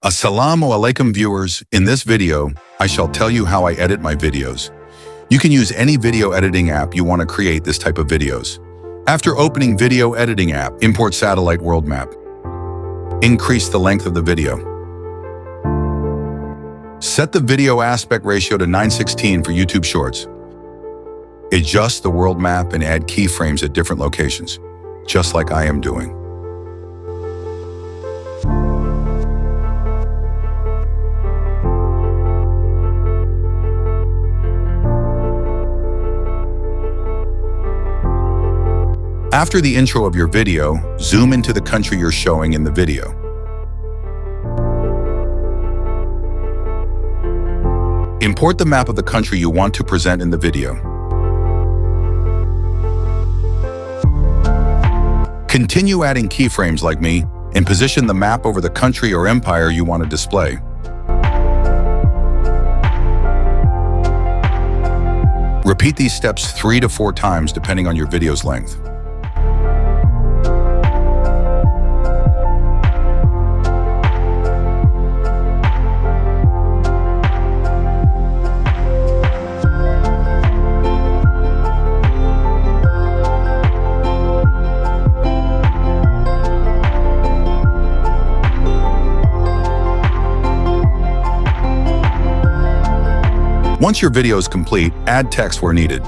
Assalamu alaikum viewers, in this video, I shall tell you how I edit my videos. You can use any video editing app you want to create this type of videos. After opening video editing app, import satellite world map. Increase the length of the video. Set the video aspect ratio to 9:16 for YouTube Shorts. Adjust the world map and add keyframes at different locations, just like I am doing. After the intro of your video, zoom into the country you're showing in the video. Import the map of the country you want to present in the video. Continue adding keyframes like me and position the map over the country or empire you want to display. Repeat these steps 3 to 4 times depending on your video's length. Once your video is complete, add text where needed.